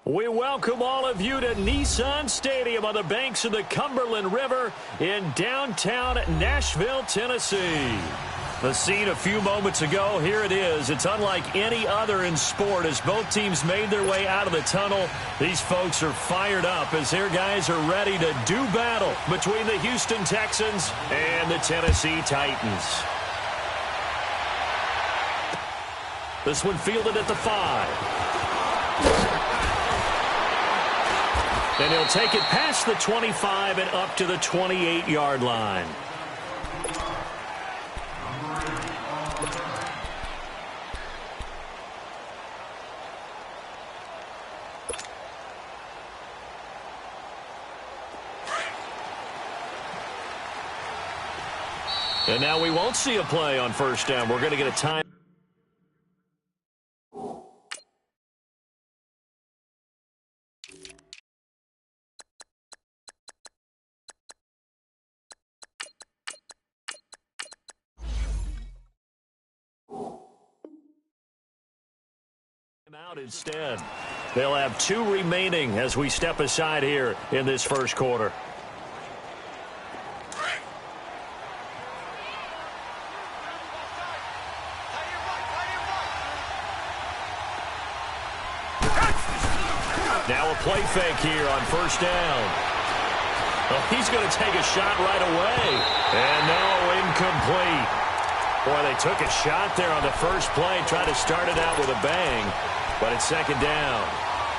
We welcome all of you to Nissan Stadium on the banks of the Cumberland River in downtown Nashville, Tennessee. The scene a few moments ago, here it is. It's unlike any other in sport as both teams made their way out of the tunnel. These folks are fired up as their guys are ready to do battle between the Houston Texans and the Tennessee Titans. This one fielded at the 5. And he'll take it past the 25 and up to the 28-yard line. And now we won't see a play on first down. We're going to get a time. Out instead. They'll have 2 remaining as we step aside here in this first quarter. Now a play fake here on first down. Well, he's going to take a shot right away. And no, incomplete. Boy, they took a shot there on the first play, tried to start it out with a bang, but it's second down.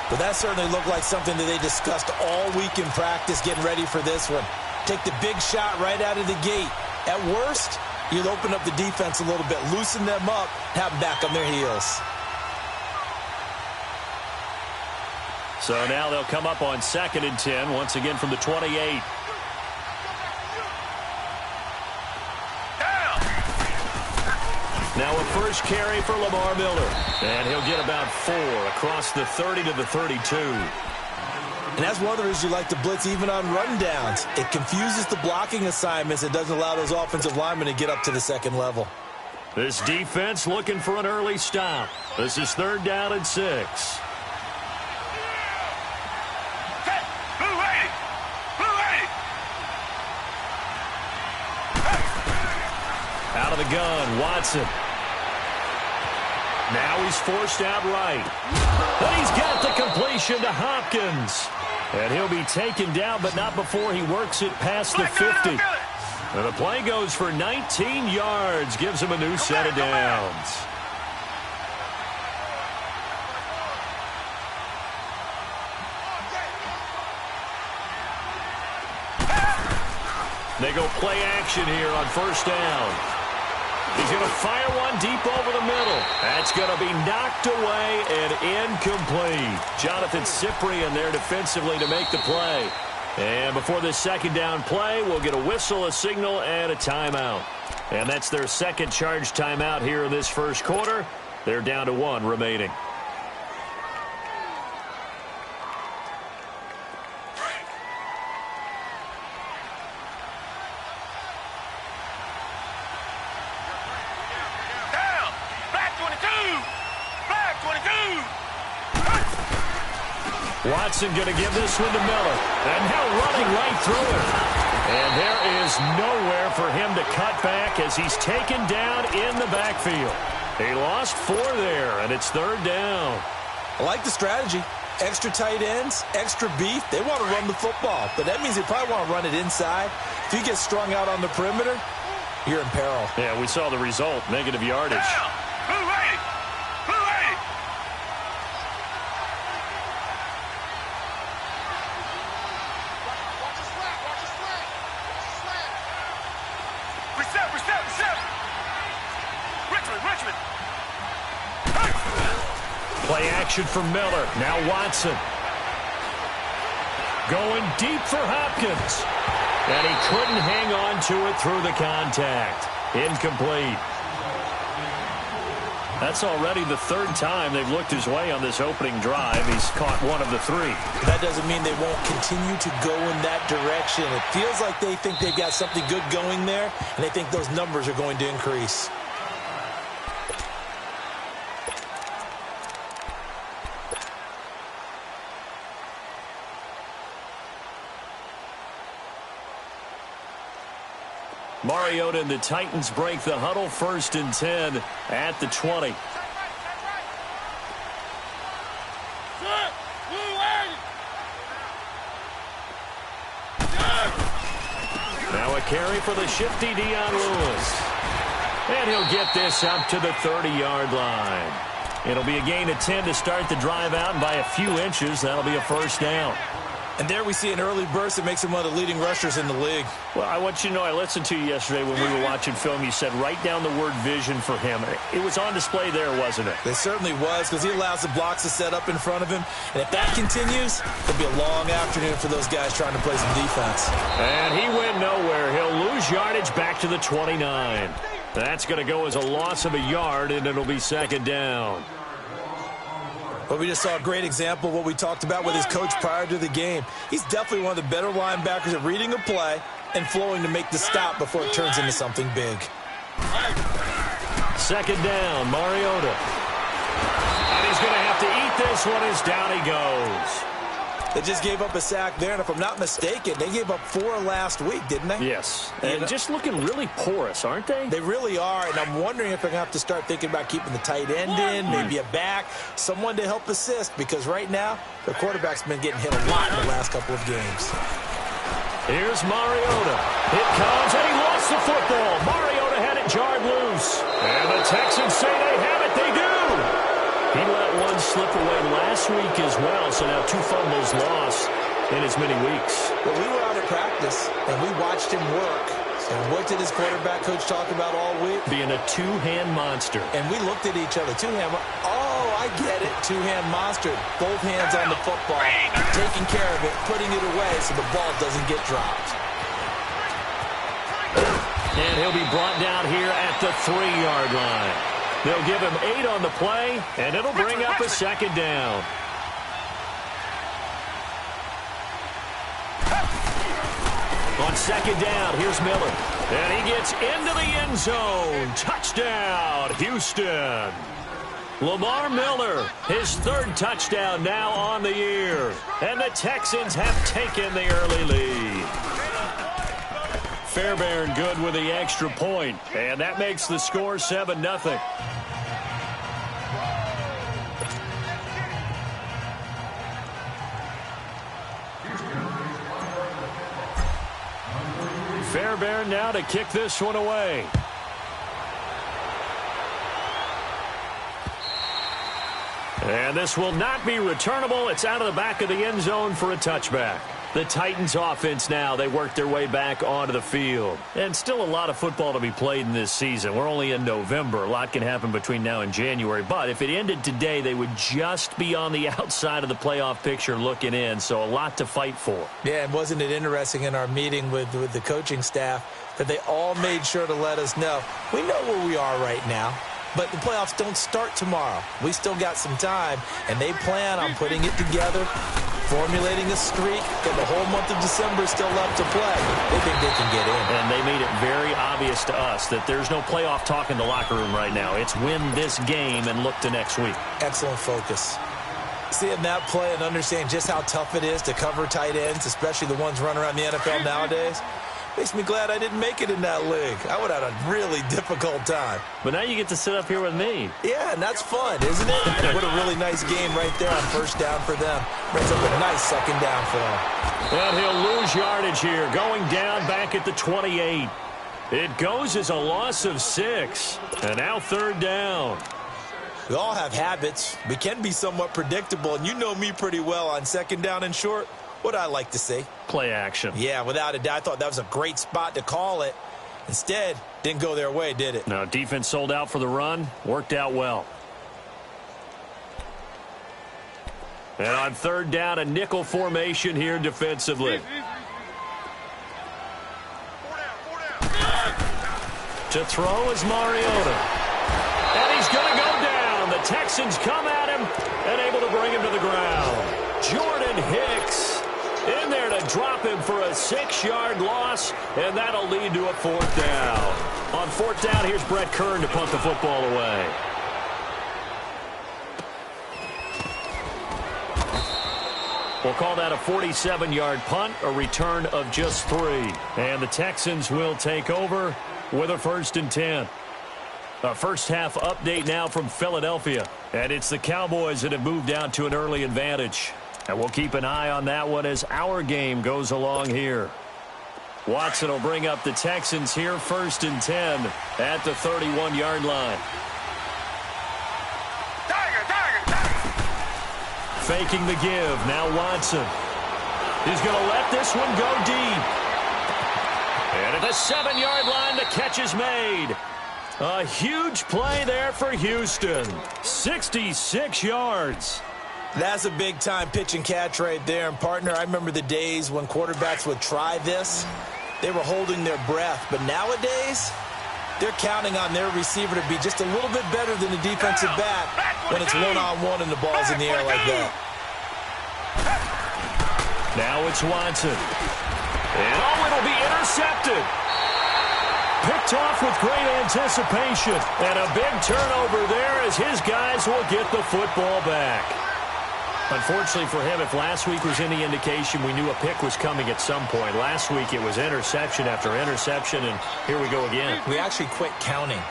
But that certainly looked like something that they discussed all week in practice, getting ready for this one. Take the big shot right out of the gate. At worst, you'll open up the defense a little bit, loosen them up, have them back on their heels. So now they'll come up on 2nd and 10, once again from the 28. Now a first carry for Lamar Miller. And he'll get about 4 across the 30 to the 32. And that's one of the reasons you like to blitz even on run downs. It confuses the blocking assignments. It doesn't allow those offensive linemen to get up to the second level. This defense looking for an early stop. This is 3rd down and 6. Out of the gun, Watson. Now he's forced out right. But he's got the completion to Hopkins. And he'll be taken down, but not before he works it past the 50. And the play goes for 19 yards, gives him a new set of downs. They go play action here on first down. He's going to fire one deep over the middle. That's going to be knocked away and incomplete. Jonathan Cyprien there defensively to make the play. And before this second down play, we'll get a whistle, a signal, and a timeout. And that's their second charge timeout here in this first quarter. They're down to 1 remaining. Watson going to give this one to Miller. And now running right through it. And there is nowhere for him to cut back as he's taken down in the backfield. He lost 4 there, and it's 3rd down. I like the strategy. Extra tight ends, extra beef. They want to run the football, but that means they probably want to run it inside. If you get strung out on the perimeter, you're in peril. Yeah, we saw the result, negative yardage. Play action for Miller. Now Watson. Going deep for Hopkins. And he couldn't hang on to it through the contact. Incomplete. That's already the 3rd time they've looked his way on this opening drive. He's caught 1 of the 3. That doesn't mean they won't continue to go in that direction. It feels like they think they've got something good going there, and they think those numbers are going to increase. Mariota and the Titans break the huddle, 1st and 10 at the 20. Now a carry for the shifty Dion Lewis. And he'll get this up to the 30-yard line. It'll be a gain of 10 to start the drive out, and by a few inches, that'll be a 1st down. And there we see an early burst that makes him one of the leading rushers in the league. Well, I want you to know, I listened to you yesterday when we were watching film. You said write down the word vision for him. It was on display there, wasn't it? It certainly was, because he allows the blocks to set up in front of him. And if that continues, it'll be a long afternoon for those guys trying to play some defense. And he went nowhere. He'll lose yardage back to the 29. That's going to go as a loss of a yard, and it'll be 2nd down. But we just saw a great example of what we talked about with his coach prior to the game. He's definitely one of the better linebackers at reading a play and flowing to make the stop before it turns into something big. 2nd down, Mariota. And he's going to have to eat this one as down he goes. They just gave up a sack there, and if I'm not mistaken, they gave up 4 last week, didn't they? Yes. And just looking really porous, aren't they? They really are, and I'm wondering if they're going to have to start thinking about keeping the tight end in, maybe a back, someone to help assist, because right now, their quarterback's been getting hit a lot in the last couple of games. Here's Mariota. It comes, and he lost the football. Mariota had it jarred loose. And the Texans say they have it. They do. He let one slip away last week as well, so now 2 fumbles lost in as many weeks. Well, we were out of practice, and we watched him work. And what did his quarterback coach talk about all week? Being a 2-hand monster. And we looked at each other. 2-hand. Oh, I get it. 2-hand monster. Both hands on the football, taking care of it, putting it away so the ball doesn't get dropped. And he'll be brought down here at the 3-yard line. They'll give him 8 on the play, and it'll bring up a 2nd down. On 2nd down, here's Miller. And he gets into the end zone. Touchdown, Houston. Lamar Miller, his 3rd touchdown now on the year. And the Texans have taken the early lead. Fairbairn good with the extra point, and that makes the score 7-0. Fairbairn now to kick this one away. And this will not be returnable. It's out of the back of the end zone for a touchback. The Titans offense now, they work their way back onto the field. And still a lot of football to be played in this season. We're only in November. A lot can happen between now and January. But if it ended today, they would just be on the outside of the playoff picture looking in. So a lot to fight for. Yeah, and wasn't it interesting in our meeting with the coaching staff that they all made sure to let us know, we know where we are right now. But the playoffs don't start tomorrow. We still got some time, and they plan on putting it together, formulating a streak, and the whole month of December is still left to play. They think they can get in. And they made it very obvious to us that there's no playoff talk in the locker room right now. It's win this game and look to next week. Excellent focus. Seeing that play and understanding just how tough it is to cover tight ends, especially the ones running around the NFL nowadays, makes me glad I didn't make it in that league. I would have had a really difficult time. But now you get to sit up here with me. Yeah, and that's fun, isn't it? What a really nice game right there on 1st down for them. Brings up a nice 2nd down for them. And he'll lose yardage here, going down back at the 28. It goes as a loss of 6. And now 3rd down. We all have habits. We can be somewhat predictable, and you know me pretty well on 2nd down and short. What I like to see. Play action. Yeah, without a doubt. I thought that was a great spot to call it. Instead, didn't go their way, did it? No, defense sold out for the run. Worked out well. And on 3rd down, a nickel formation here defensively. To throw is Mariota. And he's going to go down. The Texans come at him and able to bring him to the ground. Jordan Hicks in there to drop him for a 6-yard loss, and that'll lead to a 4th down. On 4th down, here's Brett Kern to punt the football away. We'll call that a 47-yard punt, a return of just 3. And the Texans will take over with a 1st and 10. A first-half update now from Philadelphia. And it's the Cowboys that have moved out to an early advantage. And we'll keep an eye on that one as our game goes along here. Watson will bring up the Texans here, 1st and 10 at the 31-yard line. Faking the give. Now Watson. He's going to let this one go deep. And at the 7-yard line, the catch is made. A huge play there for Houston. 66 yards. That's a big-time pitch and catch right there. And, partner, I remember the days when quarterbacks would try this. They were holding their breath. But nowadays, they're counting on their receiver to be just a little bit better than the defensive back when it's one-on-one and the ball's in the air like that. Now it's Watson. And, it'll be intercepted. Picked off with great anticipation. And a big turnover there as his guys will get the football back. Unfortunately for him, if last week was any indication, we knew a pick was coming at some point. Last week it was interception after interception, and here we go again. We actually quit counting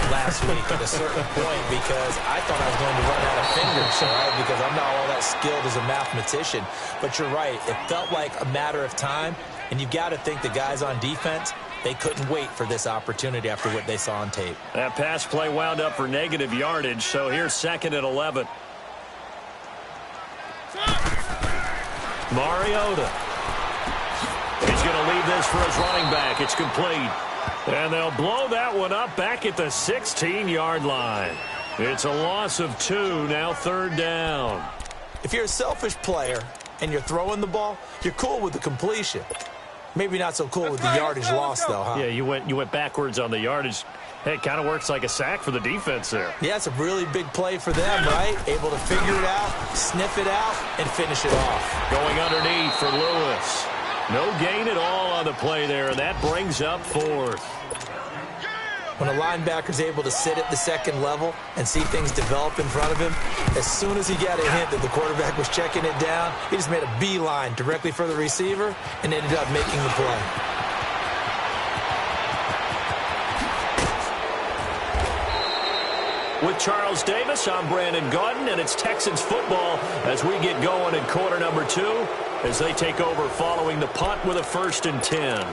last week at a certain point because I thought I was going to run out of fingers, right? Because I'm not all that skilled as a mathematician. But you're right. It felt like a matter of time, and you've got to think the guys on defense, they couldn't wait for this opportunity after what they saw on tape. That pass play wound up for negative yardage, so here's 2nd and 11. Mariota. He's going to leave this for his running back. It's complete. And they'll blow that one up back at the 16-yard line. It's a loss of 2, now 3rd down. If you're a selfish player and you're throwing the ball, you're cool with the completion. Maybe not so cool with the yardage loss, though, huh? Yeah, you went backwards on the yardage. Hey, it kind of works like a sack for the defense there. Yeah, it's a really big play for them, right? Able to figure it out, sniff it out, and finish it off. Going underneath for Lewis. No gain at all on the play there, and that brings up 4th. When a linebacker's able to sit at the 2nd level and see things develop in front of him, as soon as he got a hint that the quarterback was checking it down, he just made a beeline directly for the receiver and ended up making the play. With Charles Davis, I'm Brandon Gaudin, and it's Texans football as we get going in quarter number 2 as they take over following the punt with a 1st and 10.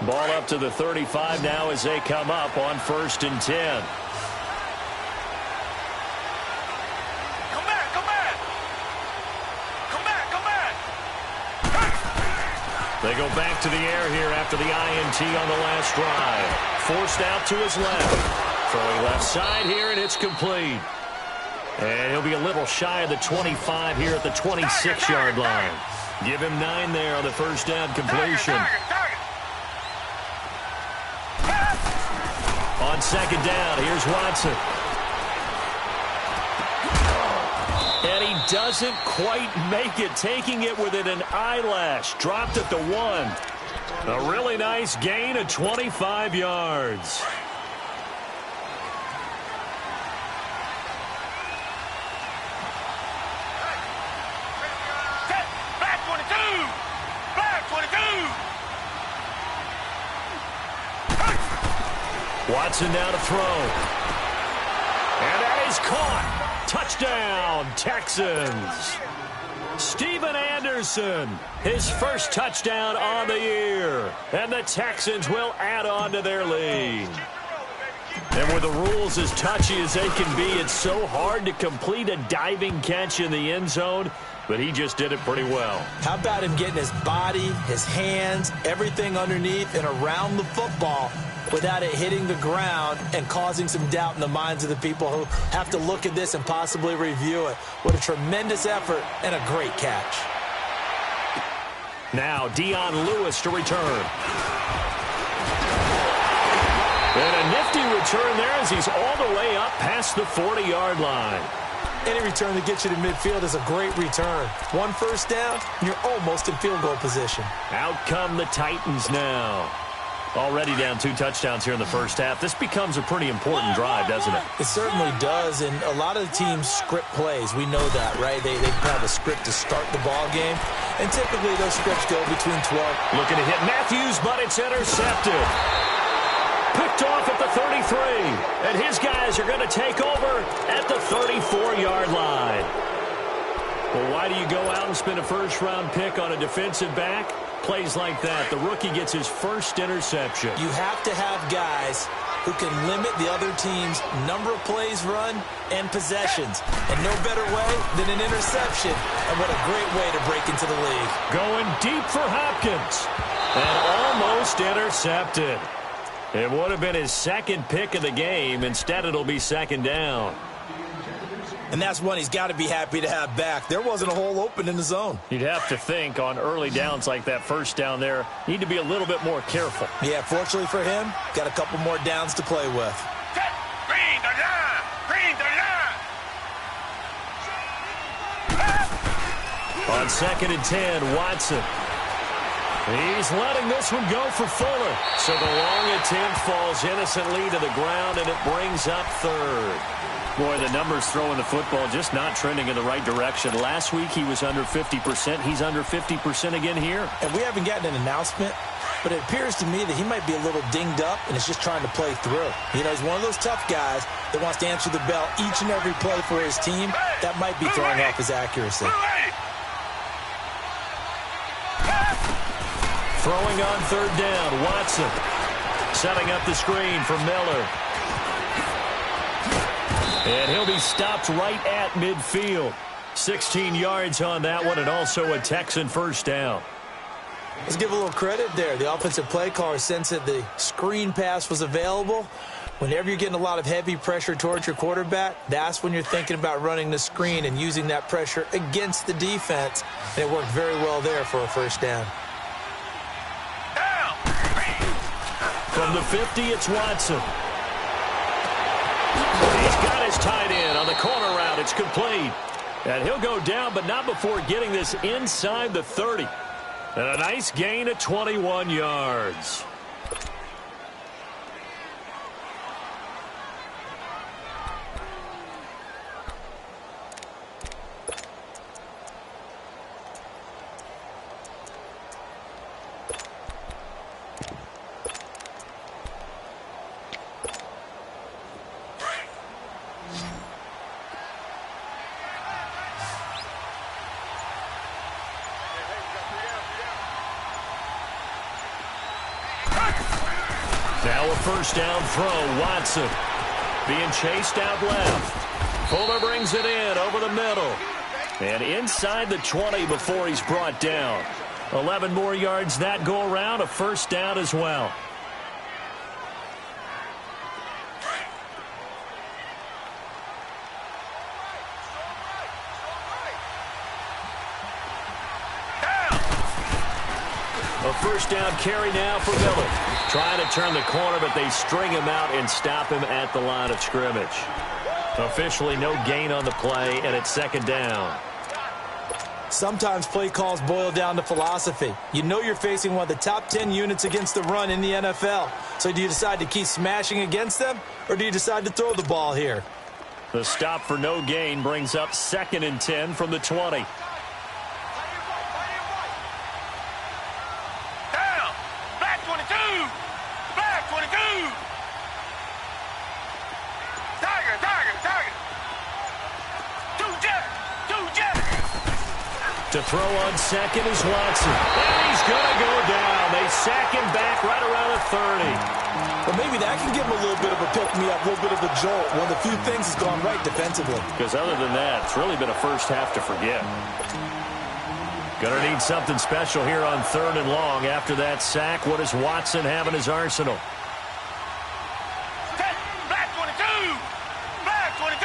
Ball up to the 35 now as they come up on 1st and 10. They go back to the air here after the INT on the last drive. Forced out to his left. Throwing left side here, and it's complete. And he'll be a little shy of the 25 here at the 26-yard line. Give him 9 there on the 1st down completion. On 2nd down, here's Watson. And he doesn't quite make it, taking it within an eyelash. Dropped at the 1. A really nice gain of 25 yards. Black 22! Black 22! Watson now to throw. And that is caught. Touchdown, Texans. Steven Anderson, his first touchdown on the year. And the Texans will add on to their lead. And with the rules as touchy as they can be, it's so hard to complete a diving catch in the end zone, but he just did it pretty well. How about him getting his body, his hands, everything underneath and around the football without it hitting the ground and causing some doubt in the minds of the people who have to look at this and possibly review it. What a tremendous effort and a great catch. Now Dion Lewis to return. And a nifty return there as he's all the way up past the 40-yard line. Any return that gets you to midfield is a great return. 1 first down, and you're almost in field goal position. Out come the Titans now. Already down 2 touchdowns here in the first half. This becomes a pretty important drive, doesn't it? It certainly does, and a lot of the teams script plays. We know that, right? They have a script to start the ball game, and typically those scripts go between 12. Looking to hit Matthews, but it's intercepted. Picked off at the 33, and his guys are going to take over at the 34-yard line. Well, why do you go out and spend a first-round pick on a defensive back? Plays like that, the rookie gets his first interception. You have to have guys who can limit the other team's number of plays run and possessions. And no better way than an interception. And what a great way to break into the league. Going deep for Hopkins. And almost intercepted. It would have been his second pick of the game. Instead, it'll be second down. And that's one he's got to be happy to have back. There wasn't a hole open in the zone. You'd have to think on early downs like that first down there, need to be a little bit more careful. Yeah, fortunately for him, got a couple more downs to play with. Green the line! Green the line! On 2nd and 10, Watson. He's letting this one go for Fuller. So the long attempt falls innocently to the ground, and it brings up 3rd. Boy, the numbers throwing the football just not trending in the right direction. Last week he was under 50%. He's under 50% again here. And we haven't gotten an announcement, but it appears to me that he might be a little dinged up and is just trying to play through. You know, he's one of those tough guys that wants to answer the bell each and every play for his team. That might be throwing off his accuracy. Throwing on 3rd down, Watson. Setting up the screen for Miller. And he'll be stopped right at midfield. 16 yards on that one, and also a Texan first down. Let's give a little credit there. The offensive play caller sensed that the screen pass was available. Whenever you're getting a lot of heavy pressure towards your quarterback, that's when you're thinking about running the screen and using that pressure against the defense. And it worked very well there for a first down. From the 50, it's Watson. He's got his tight end on the corner route. It's complete. And he'll go down, but not before getting this inside the 30. And a nice gain of 21 yards. Now a first down throw, Watson. Being chased out left. Fuller brings it in over the middle. And inside the 20 before he's brought down. 11 more yards that go around, a first down as well. A first down carry now for Miller. Trying to turn the corner, but they string him out and stop him at the line of scrimmage. Officially no gain on the play, and it's second down. Sometimes play calls boil down to philosophy. You know you're facing one of the top 10 units against the run in the NFL. So do you decide to keep smashing against them, or do you decide to throw the ball here? The stop for no gain brings up 2nd and 10 from the 20. To throw on second is Watson. And he's going to go down. They sack him back right around the 30. Well, maybe that can give him a little bit of a pick-me-up, a little bit of a jolt. One of the few things has gone right defensively. Because other than that, it's really been a first half to forget. Going to need something special here on 3rd and long. After that sack, what does Watson have in his arsenal? Black 22! Black 22!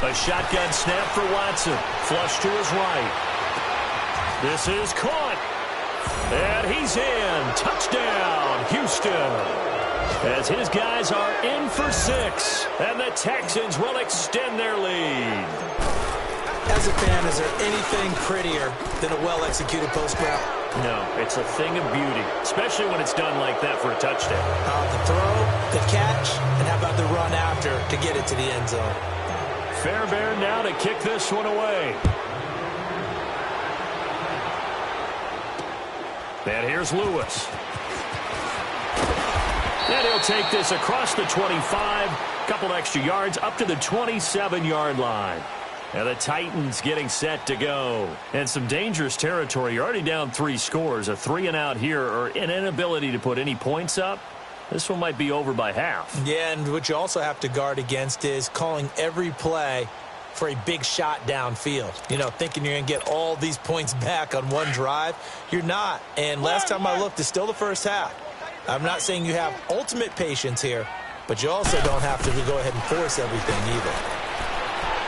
A shotgun snap for Watson. Flush to his right. This is caught. And he's in. Touchdown, Houston. As his guys are in for 6. And the Texans will extend their lead. As a fan, is there anything prettier than a well-executed post route? No, it's a thing of beauty, especially when it's done like that for a touchdown. The throw, the catch, and how about the run after to get it to the end zone? Fairbairn now to kick this one away. And here's Lewis. And he'll take this across the 25, couple extra yards up to the 27-yard line. And the Titans getting set to go. And some dangerous territory. You're already down 3 scores. A 3-and-out here or an inability to put any points up. This one might be over by half. Yeah, and what you also have to guard against is calling every play for a big shot downfield. You know, thinking you're going to get all these points back on one drive. You're not. And last time I looked, it's still the first half. I'm not saying you have ultimate patience here, but you also don't have to go ahead and force everything either.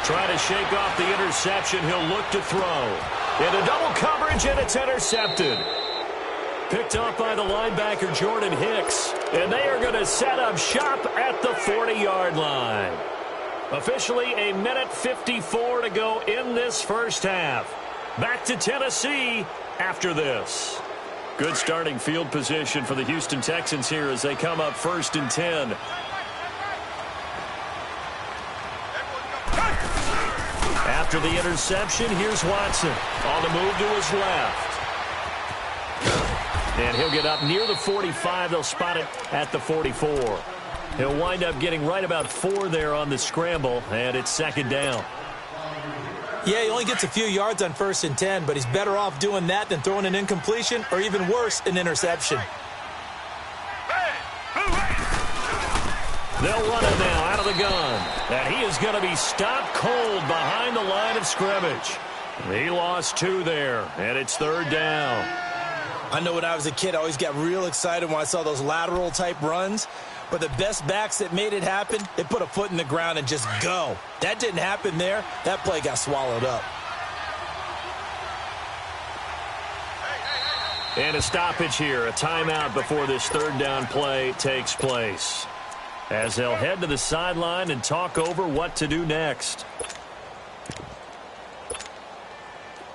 Trying to shake off the interception. He'll look to throw. Into double coverage, and it's intercepted. Picked off by the linebacker, Jordan Hicks. And they are going to set up shop at the 40-yard line. Officially a minute 54 to go in this first half. Back to Tennessee after this. Good starting field position for the Houston Texans here as they come up 1st and 10. After the interception, here's Watson on the move to his left. And he'll get up near the 45. They'll spot it at the 44. He'll wind up getting right about 4 there on the scramble, and it's 2nd down. Yeah, he only gets a few yards on 1st and 10, but he's better off doing that than throwing an incompletion or even worse, an interception. They'll run it now out of the gun. And he is going to be stopped cold behind the line of scrimmage. He lost 2 there, and it's 3rd down. I know when I was a kid, I always got real excited when I saw those lateral-type runs. But the best backs that made it happen, they put a foot in the ground and just go. That didn't happen there. That play got swallowed up. And a stoppage here, a timeout before this 3rd down play takes place. As they'll head to the sideline and talk over what to do next.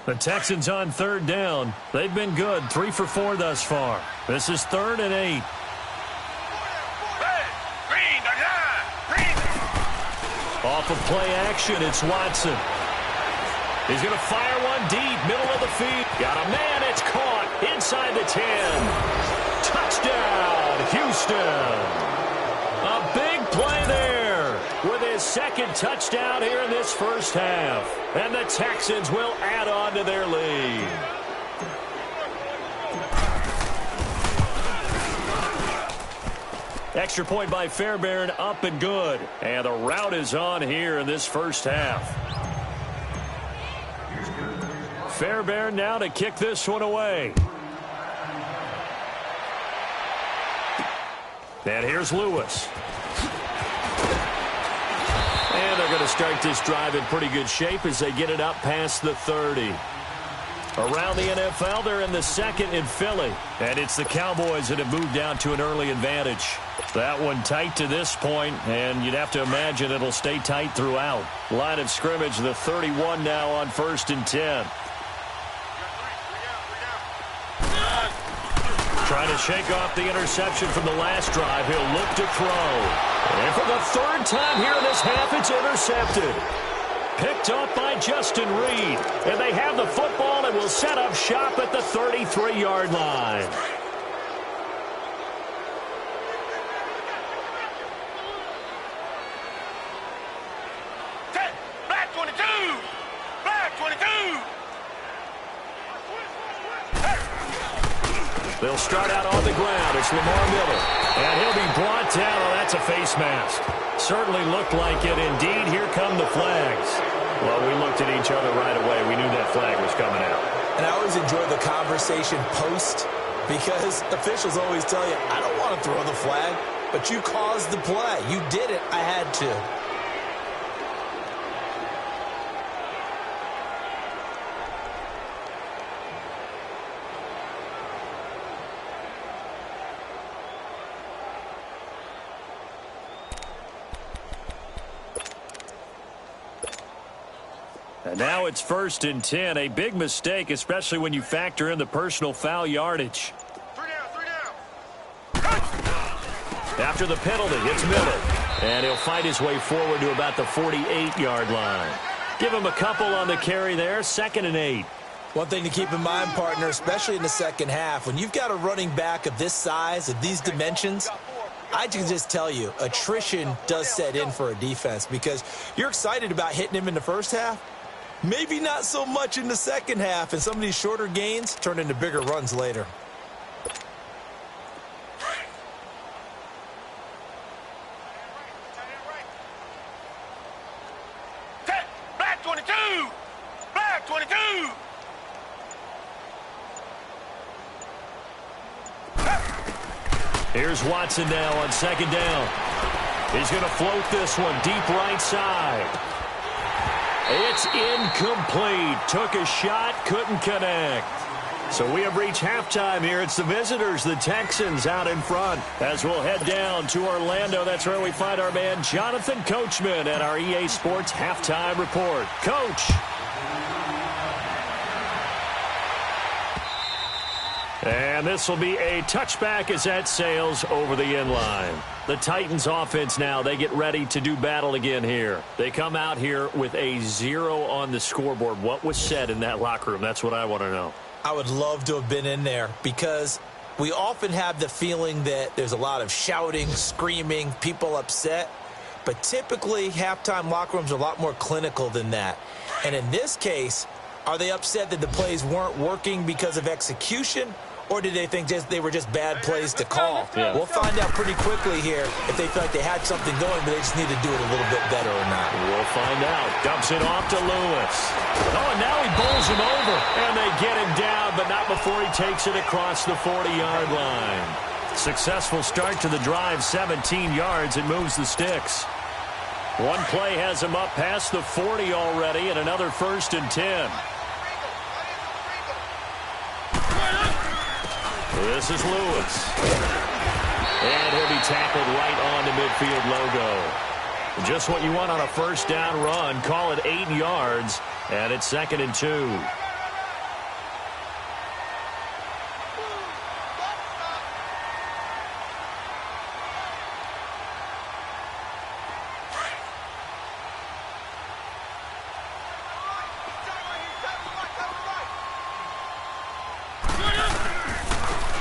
The Texans on 3rd down. They've been good, 3 for 4 thus far. This is 3rd and 8. Off of play action, it's Watson. He's going to fire one deep, middle of the field. Got a man, it's caught inside the 10. Touchdown, Houston. A big play there with his 2nd touchdown here in this first half. And the Texans will add on to their lead. Extra point by Fairbairn, up and good. And the route is on here in this first half. Fairbairn now to kick this one away. And here's Lewis. And they're going to start this drive in pretty good shape as they get it up past the 30. Around the NFL, they're in the 2nd in Philly. And it's the Cowboys that have moved down to an early advantage. That one tight to this point, and you'd have to imagine it'll stay tight throughout. Line of scrimmage, the 31 now on 1st and 10. Trying to shake off the interception from the last drive. He'll look to throw. And for the 3rd time here in this half, it's intercepted. Picked up by Justin Reed. And they have the football and will set up shop at the 33-yard line. Black 22! Black 22! They'll start out on the ground. It's Lamar Miller. And he'll be brought down. Oh, that's a face mask. Certainly looked like it. Indeed, here come the flags. Well, we looked at each other right away. We knew that flag was coming out. And I always enjoy the conversation post because officials always tell you, I don't want to throw the flag, but you caused the play. You did it. I had to. And now it's 1st and 10. A big mistake, especially when you factor in the personal foul yardage. 3 down. After the penalty, it's Miller. And he'll fight his way forward to about the 48-yard line. Give him a couple on the carry there. 2nd and 8. One thing to keep in mind, partner, especially in the second half, when you've got a running back of this size, of these dimensions, I can just tell you, attrition does set in for a defense because you're excited about hitting him in the first half. Maybe not so much in the second half, and some of these shorter gains turn into bigger runs later. Black 22! Black 22! Here's Watson now on 2nd down. He's going to float this one deep right side. It's incomplete. Took a shot, couldn't connect. So we have reached halftime here. It's the visitors, the Texans, out in front. As we'll head down to Orlando, that's where we find our man Jonathan Coachman at our EA Sports Halftime Report. Coach. And this will be a touchback as that sails over the end line. The Titans offense now, they get ready to do battle again here. They come out here with a 0 on the scoreboard. What was said in that locker room? That's what I want to know. I would love to have been in there because we often have the feeling that there's a lot of shouting, screaming, people upset. But typically, halftime locker rooms are a lot more clinical than that. And in this case, are they upset that the plays weren't working because of execution? Or did they think they were just bad plays to call? Yeah. We'll find out pretty quickly here if they feel like they had something going, but they just need to do it a little bit better or not. We'll find out. Dumps it off to Lewis. Oh, and now he bowls him over. And they get him down, but not before he takes it across the 40-yard line. Successful start to the drive, 17 yards. It moves the sticks. One play has him up past the 40 already, and another 1st and 10. This is Lewis. And he'll be tackled right on the midfield logo. Just what you want on a 1st down run. Call it 8 yards, and it's 2nd and 2.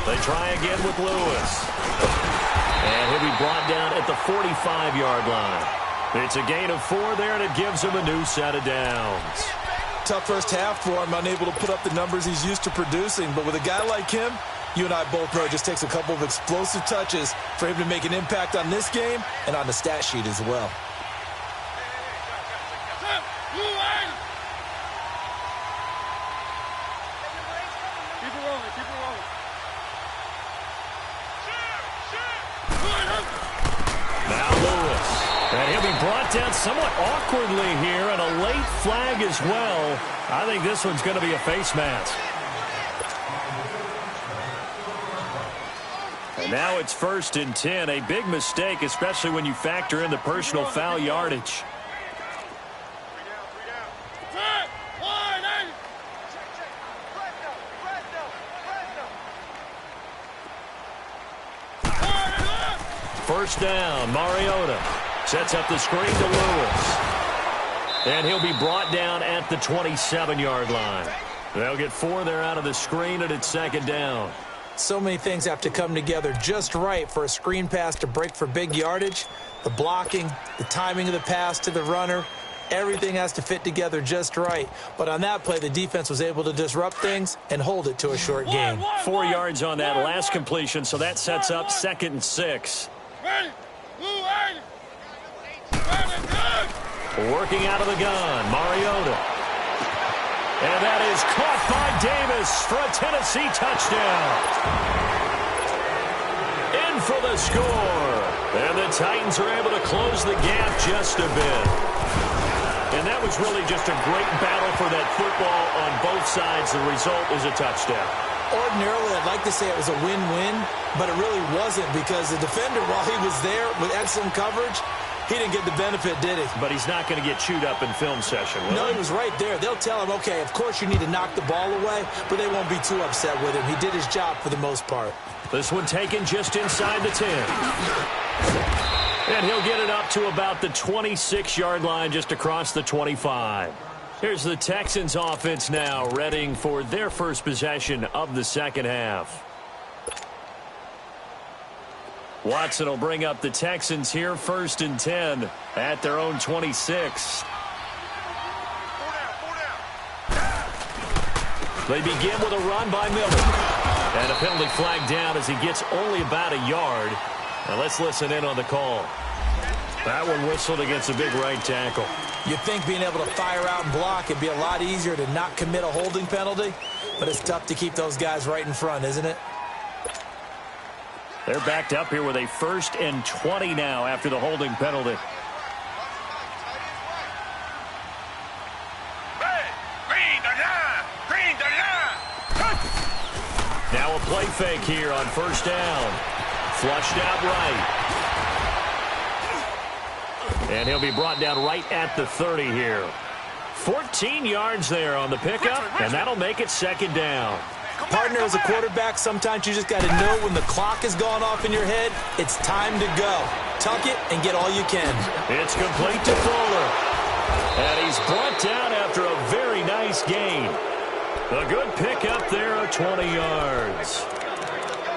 They try again with Lewis. And he'll be brought down at the 45-yard line. It's a gain of 4 there, and it gives him a new set of downs. Tough first half for him, unable to put up the numbers he's used to producing. But with a guy like him, you and I both know it just takes a couple of explosive touches for him to make an impact on this game and on the stat sheet as well. Now Lewis. And he'll be brought down somewhat awkwardly here, and a late flag as well. I think this one's going to be a face mask. And now it's 1st and 10. A big mistake, especially when you factor in the personal foul yardage. First down, Mariota sets up the screen to Lewis. And he'll be brought down at the 27-yard line. They'll get 4 there out of the screen, and it's 2nd down. So many things have to come together just right for a screen pass to break for big yardage. The blocking, the timing of the pass to the runner, everything has to fit together just right. But on that play, the defense was able to disrupt things and hold it to a short gain. 4 yards on that last completion, so that sets up 2nd and 6. Working out of the gun, Mariota. And that is caught by Davis for a Tennessee touchdown. In for the score. And the Titans are able to close the gap just a bit. And that was really just a great battle for that football on both sides. The result is a touchdown. Ordinarily, I'd like to say it was a win-win, but it really wasn't because the defender, while he was there with excellent coverage, He didn't get the benefit, did he? But he's not going to get chewed up in film session, will No, he? he was right there. They'll tell him, okay, of course you need to knock the ball away, but they won't be too upset with him. He did his job for the most part. This one taken just inside the 10. And he'll get it up to about the 26-yard line, just across the 25. Here's the Texans offense now, readying for their first possession of the second half. Watson will bring up the Texans here, 1st and 10 at their own 26. They begin with a run by Miller. And a penalty flag down as he gets only about a yard. Now let's listen in on the call. That one whistled against a big right tackle. You'd think being able to fire out and block would be a lot easier to not commit a holding penalty, but it's tough to keep those guys right in front, isn't it? They're backed up here with a 1st and 20 now after the holding penalty. Now a play fake here on 1st down. Flushed out right. And he'll be brought down right at the 30 here. 14 yards there on the pickup, and that'll make it 2nd down. Partner, as a quarterback, sometimes you just got to know when the clock has gone off in your head, it's time to go. Tuck it and get all you can. It's complete to Fuller. And he's brought down after a very nice gain. A good pickup there of 20 yards.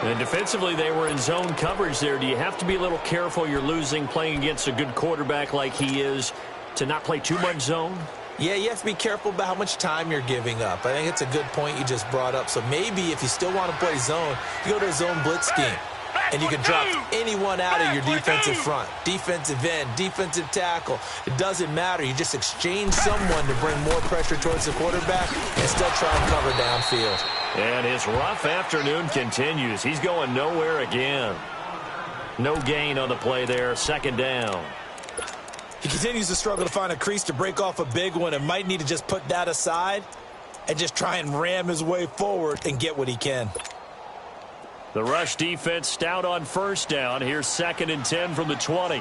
And defensively, they were in zone coverage there. Do you have to be a little careful you're losing playing against a good quarterback like he is to not play too much zone? Yeah, you have to be careful about how much time you're giving up. I think it's a good point you just brought up. So maybe if you still want to play zone, you go to a zone blitz scheme. And you can drop anyone out of your defensive front. Defensive end, defensive tackle. It doesn't matter. You just exchange someone to bring more pressure towards the quarterback and still try and cover downfield. And his rough afternoon continues. He's going nowhere again. No gain on the play there. 2nd down. He continues to struggle to find a crease to break off a big one and might need to just put that aside and just try and ram his way forward and get what he can. The rush defense stout on 1st down. Here's 2nd and 10 from the 20.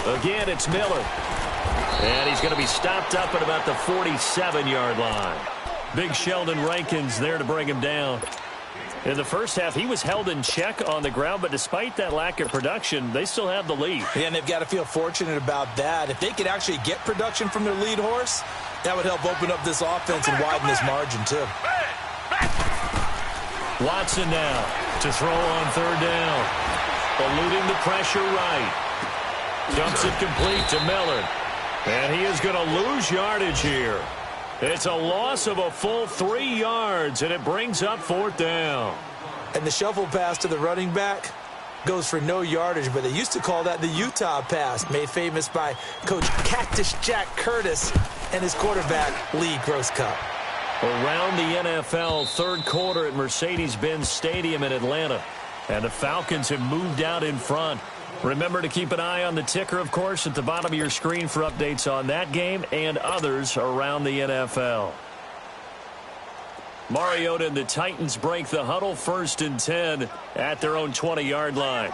Again, it's Miller. And he's going to be stopped up at about the 47-yard line. Big Sheldon Rankins there to bring him down. In the first half, he was held in check on the ground, but despite that lack of production, they still have the lead. Yeah, and they've got to feel fortunate about that. If they could actually get production from their lead horse, that would help open up this offense and widen this margin, too. Watson now to throw on 3rd down. Eluding the pressure right. Dumps it complete to Miller. And he is going to lose yardage here. It's a loss of a full 3 yards, and it brings up 4th down. And the shuffle pass to the running back goes for no yardage, but they used to call that the Utah pass, made famous by Coach Cactus Jack Curtis and his quarterback, Lee Grosscup. Around the NFL, 3rd quarter at Mercedes-Benz Stadium in Atlanta. And the Falcons have moved out in front. Remember to keep an eye on the ticker, of course, at the bottom of your screen for updates on that game and others around the NFL. Mariota and the Titans break the huddle, 1st and 10 at their own 20-yard line.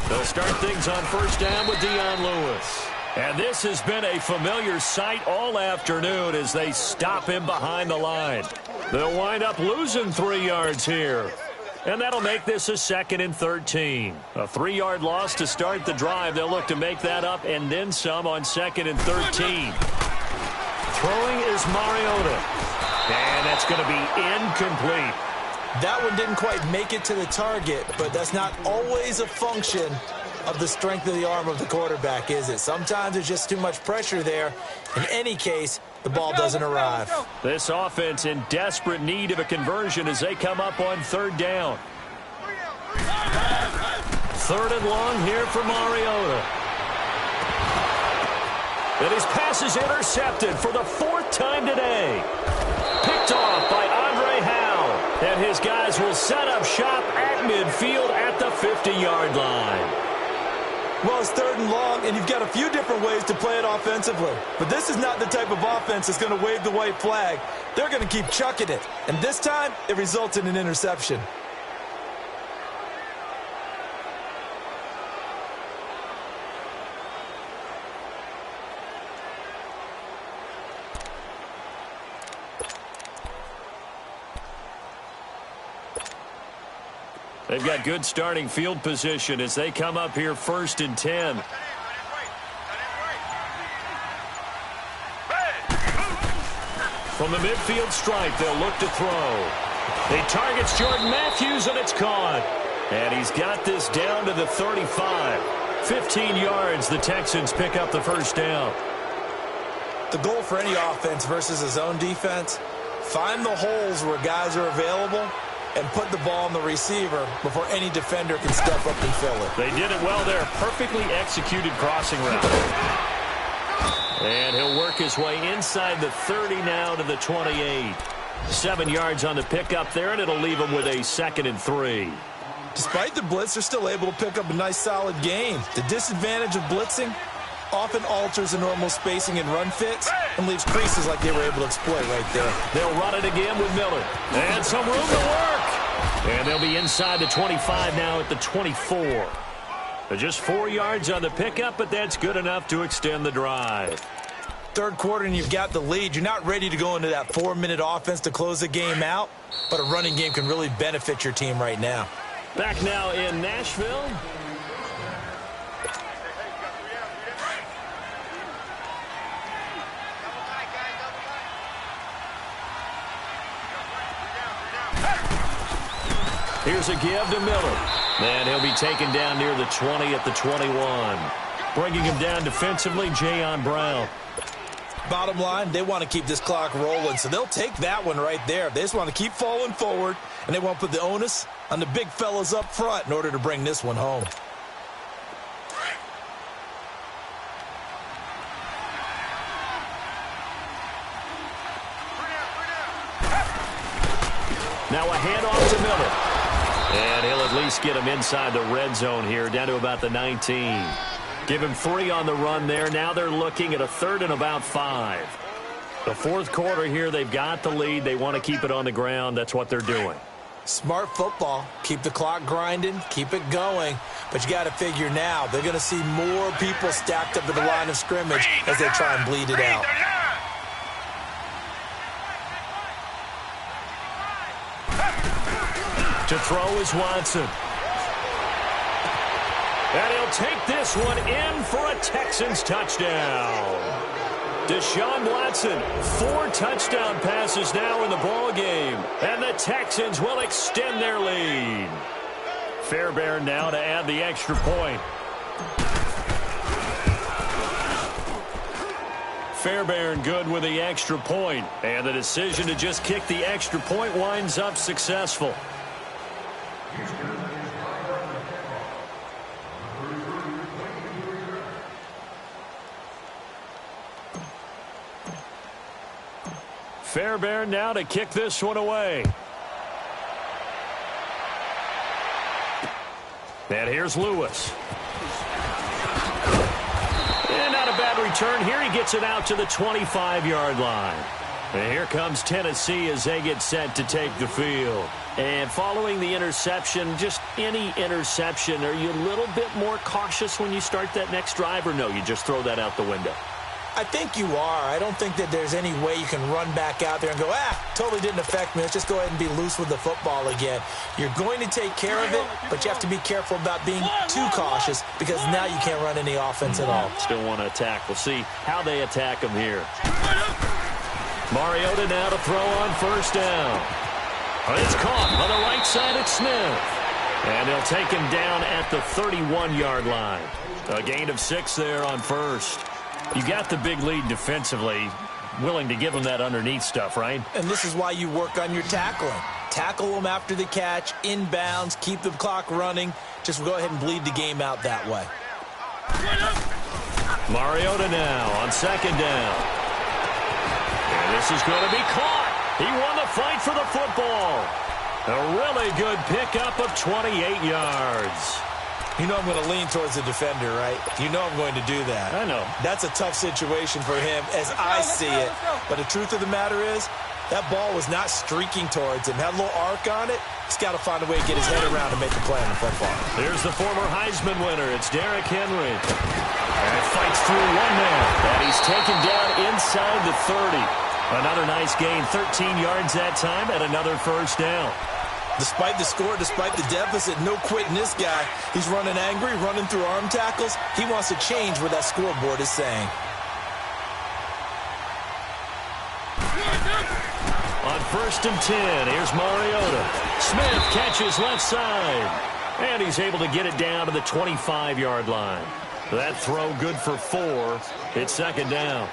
They'll start things on 1st down with Dion Lewis. And this has been a familiar sight all afternoon as they stop him behind the line. They'll wind up losing 3 yards here. And that'll make this a 2nd and 13. A 3-yard loss to start the drive. They'll look to make that up and then some on 2nd and 13. Throwing is Mariota. And that's going to be incomplete. That one didn't quite make it to the target, but that's not always a function of the strength of the arm of the quarterback, is it? Sometimes there's just too much pressure there. In any case, the ball doesn't arrive. This offense in desperate need of a conversion as they come up on 3rd down. 3rd and long here for Mariota. And his pass is intercepted for the 4th time today. Picked off by Andre Howe. And his guys will set up shop at midfield at the 50-yard line. Well, it's 3rd and long, and you've got a few different ways to play it offensively. But this is not the type of offense that's going to wave the white flag. They're going to keep chucking it. And this time, it results in an interception. They've got good starting field position as they come up here 1st and 10. From the midfield stripe, they'll look to throw. He targets Jordan Matthews, and it's caught. And he's got this down to the 35. 15 yards, the Texans pick up the first down. The goal for any offense versus a zone defense, find the holes where guys are available and put the ball on the receiver before any defender can step up and fill it. They did it well there. Perfectly executed crossing route. And he'll work his way inside the 30 now to the 28. 7 yards on the pickup there, and it'll leave him with a 2nd and 3. Despite the blitz, they're still able to pick up a nice, solid gain. The disadvantage of blitzing often alters the normal spacing and run fits and leaves creases like they were able to exploit right there. They'll run it again with Miller. And some room to work. And they'll be inside the 25 now at the 24. Just 4 yards on the pickup, but that's good enough to extend the drive. 3rd quarter and you've got the lead. You're not ready to go into that 4-minute offense to close the game out, but a running game can really benefit your team right now. Back now in Nashville. Here's a give to Miller. And he'll be taken down near the 20 at the 21. Bringing him down defensively, Jayon Brown. Bottom line, they want to keep this clock rolling, so they'll take that one right there. They just want to keep falling forward, and they want to put the onus on the big fellas up front in order to bring this one home. Now a handoff to Miller. And he'll at least get him inside the red zone here, down to about the 19. Give him 3 on the run there. Now they're looking at a 3rd and about 5. The 4th quarter here, they've got the lead. They want to keep it on the ground. That's what they're doing. Smart football. Keep the clock grinding. Keep it going. But you got to figure now, they're going to see more people stacked up at the line of scrimmage as they try and bleed it out. To throw is Watson. And he'll take this one in for a Texans touchdown. Deshaun Watson, 4 touchdown passes now in the ballgame. And the Texans will extend their lead. Fairbairn now to add the extra point. Fairbairn good with the extra point. And the decision to just kick the extra point winds up successful. Fairbairn now to kick this one away. And here's Lewis. And not a bad return here. He gets it out to the 25-yard line. And here comes Tennessee as they get set to take the field. And following the interception, just any interception, are you a little bit more cautious when you start that next drive, or no, you just throw that out the window? I think you are. I don't think that there's any way you can run back out there and go, totally didn't affect me. Let's just go ahead and be loose with the football again. You're going to take care of it, but you have to be careful about being too cautious because now you can't run any offense at all. Still want to attack. We'll see how they attack him here. Mariota now to throw on 1st down. It's caught on the right side at Smith. And they'll take him down at the 31-yard line. A gain of 6 there on 1st. You got the big lead defensively, willing to give them that underneath stuff, right? And this is why you work on your tackling. Tackle them after the catch, inbounds, keep the clock running. Just go ahead and bleed the game out that way. Mariota now on 2nd down. And this is going to be caught. He won the fight for the football. A really good pickup of 28 yards. You know I'm going to lean towards the defender, right? You know I'm going to do that. I know. That's a tough situation for him as I see it. But the truth of the matter is, that ball was not streaking towards him. Had a little arc on it. He's got to find a way to get his head around and make a play on the football. There's the former Heisman winner. It's Derrick Henry. And fights through one man. And he's taken down inside the 30. Another nice gain, 13 yards that time, and another first down. Despite the score, despite the deficit, no quitting this guy. He's running angry, running through arm tackles. He wants to change what that scoreboard is saying. On 1st and 10, here's Mariota. Smith catches left side. And he's able to get it down to the 25-yard line. That throw good for 4. It's 2nd down.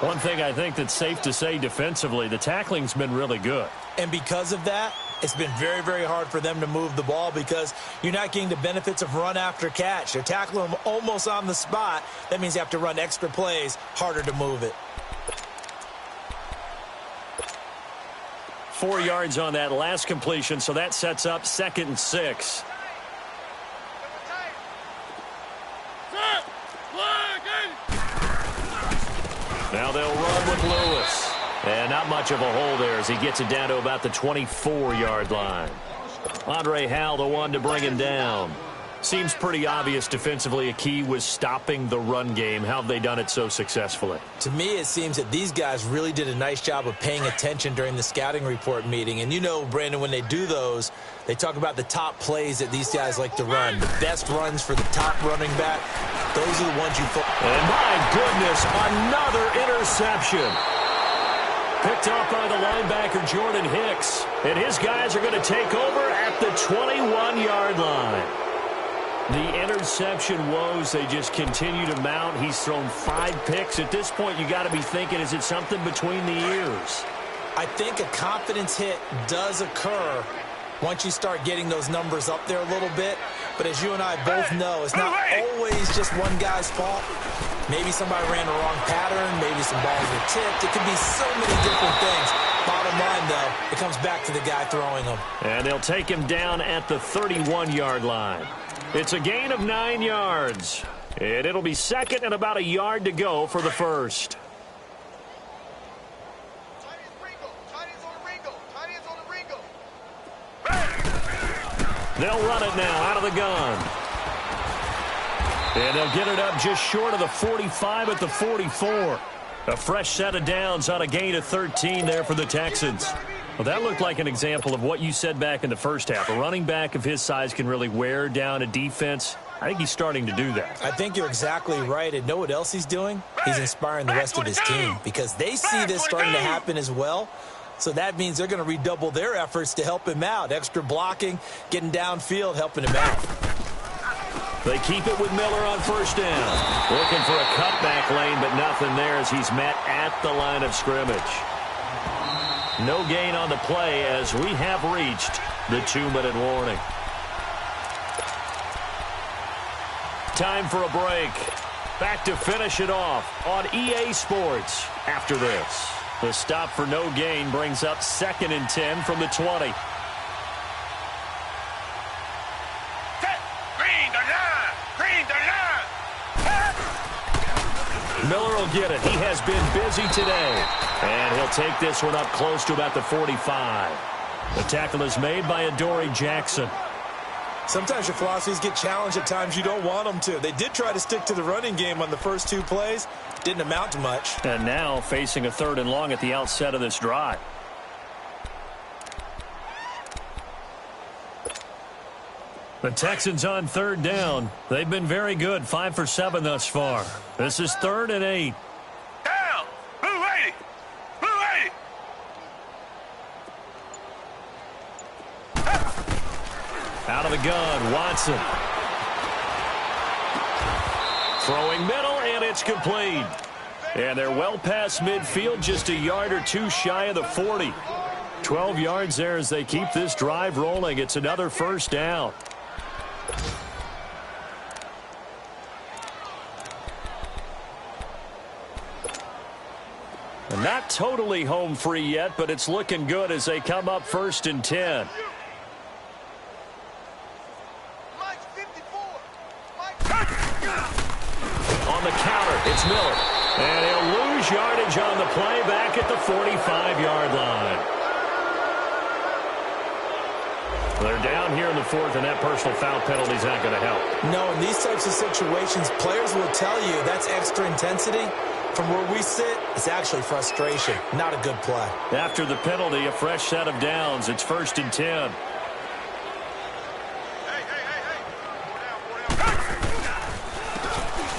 One thing I think that's safe to say defensively, the tackling's been really good. And because of that, it's been very, very hard for them to move the ball because you're not getting the benefits of run after catch. They're tackling them almost on the spot. That means you have to run extra plays, harder to move it. 4 yards on that last completion, so that sets up 2nd and 6. Now they'll run with Lewis. And not much of a hole there as he gets it down to about the 24-yard line. Andre Howell, the one to bring him down. Seems pretty obvious defensively a key was stopping the run game. How have they done it so successfully? To me, it seems that these guys really did a nice job of paying attention during the scouting report meeting. And you know, Brandon, when they do those, they talk about the top plays that these guys like to run. The best runs for the top running back, those are the ones you focus on. And my goodness, another interception. Picked off by the linebacker, Jordan Hicks. And his guys are going to take over at the 21-yard line. The interception woes, they just continue to mount. He's thrown 5 picks. At this point, you got to be thinking, is it something between the ears? I think a confidence hit does occur once you start getting those numbers up there a little bit. But as you and I both know, it's not always just one guy's fault. Maybe somebody ran the wrong pattern. Maybe some balls were tipped. It could be so many different things. Bottom line, though, it comes back to the guy throwing them. And they'll take him down at the 31-yard line. It's a gain of 9 yards. And it'll be 2nd and about a yard to go for the first. They'll run it now out of the gun. And they'll get it up just short of the 45 at the 44. A fresh set of downs on a gain of 13 there for the Texans. Well, that looked like an example of what you said back in the first half. A running back of his size can really wear down a defense. I think he's starting to do that. I think you're exactly right. And know what else he's doing? He's inspiring the rest of his team because they see this starting to happen as well. So that means they're going to redouble their efforts to help him out. Extra blocking, getting downfield, helping him out. They keep it with Miller on 1st down. Looking for a cutback lane, but nothing there as he's met at the line of scrimmage. No gain on the play as we have reached the 2-minute warning. Time for a break. Back to finish it off on EA Sports after this. The stop for no gain brings up 2nd and 10 from the 20. Miller will get it. He has been busy today. And he'll take this one up close to about the 45. The tackle is made by Adoree Jackson. Sometimes your philosophies get challenged at times you don't want them to. They did try to stick to the running game on the first 2 plays. Didn't amount to much. And now facing a 3rd and long at the outset of this drive. The Texans on 3rd down. They've been very good, 5 for 7 thus far. This is 3rd and 8. Down! Blue 80! Blue 80! Out of the gun, Watson. Throwing middle, and it's complete. And they're well past midfield, just a yard or 2 shy of the 40. 12 yards there as they keep this drive rolling. It's another 1st down. And not totally home free yet, but it's looking good as they come up 1st and 10. Miller. And he'll lose yardage on the play back at the 45-yard line. They're down here in the fourth, and that personal foul penalty is not going to help. No, in these types of situations, players will tell you that's extra intensity. From where we sit, it's actually frustration. Not a good play. After the penalty, a fresh set of downs. It's 1st and 10.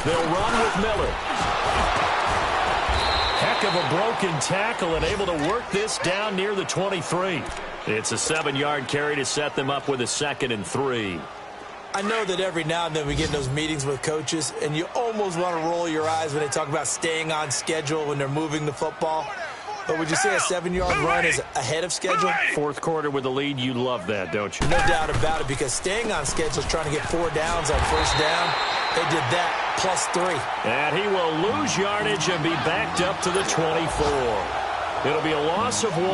They'll run with Miller. Heck of a broken tackle and able to work this down near the 23. It's a 7-yard carry to set them up with a 2nd and 3. I know that every now and then we get in those meetings with coaches, and you almost want to roll your eyes when they talk about staying on schedule when they're moving the football. But would you say a 7-yard run is ahead of schedule? Fourth quarter with the lead, you love that, don't you? No doubt about it, because staying on schedule is trying to get 4 downs on first down. They did that, plus 3. And he will lose yardage and be backed up to the 24. It'll be a loss of 1,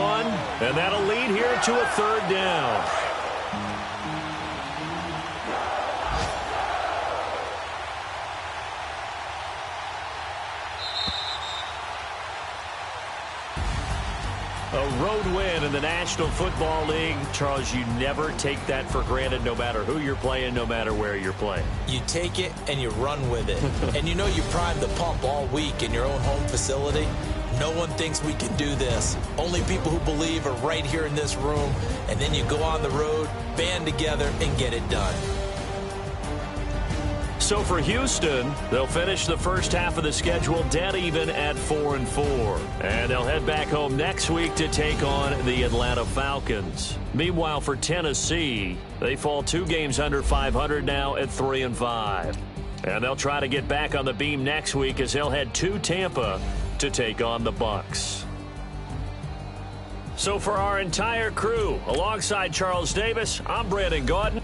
and that'll lead here to a 3rd down. A road win in the National Football League. Charles, you never take that for granted no matter who you're playing, no matter where you're playing. You take it and you run with it. And you know you primed the pump all week in your own home facility. No one thinks we can do this. Only people who believe are right here in this room. And then you go on the road, band together, and get it done. So for Houston, they'll finish the first half of the schedule dead even at 4-4. And they'll head back home next week to take on the Atlanta Falcons. Meanwhile, for Tennessee, they fall 2 games under 500 now at 3-5. And they'll try to get back on the beam next week as they'll head to Tampa to take on the Bucs. So for our entire crew, alongside Charles Davis, I'm Brandon Gaudin.